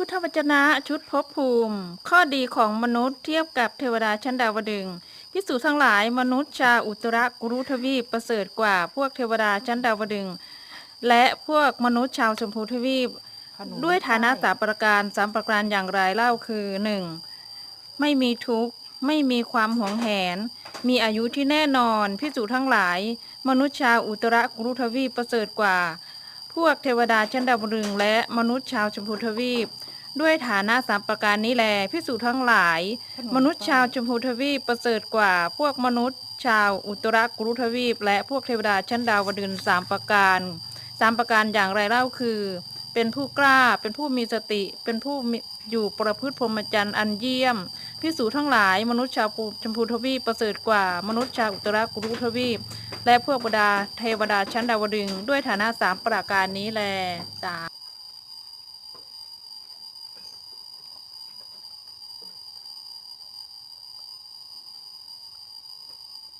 พุทธวจนะชุดภพภูมิข้อดีของมนุษย์เทียบกับเทวดาชั้นดาวดึงส์ภิกษุทั้งหลายมนุษย์ชาวอุตรกุรุทวีปประเสริฐกว่าพวกเทวดาชั้นดาวดึงส์และพวกมนุษย์ชาวชมพูทวีปด้วยฐานะสามประการอย่างไรเล่าคือ 1. ไม่มีทุกข์ไม่มีความหวงแหนมีอายุที่แน่นอนภิกษุทั้งหลายมนุษย์ชาวอุตรกุรุทวีปประเสริฐกว่าพวกเทวดาชั้นดาวดึงส์และมนุษย์ชาวชมพูทวีปด้วยฐานะสามประการนี้แลภิกษุทั้งหลายมนุษย์ชาวชมพูทวีปประเสริฐกว่าพวกมนุษย์ชาวอุตรกุรุทวีปและพวกเทวดาชั้นดาวดึงส์สามประการอย่างไรเล่าคือเป็นผู้กล้าเป็นผู้มีสติเป็นผู้อยู่ประพฤติพรหมจรรย์อันเยี่ยมภิกษุทั้งหลายมนุษย์ชาวชมพูทวีปประเสริฐกว่ามนุษย์ชาวอุตรกุรุทวีปและพวกบรรดาเทวดาชั้นดาวดึงส์ด้วยฐานะสามประการนี้แล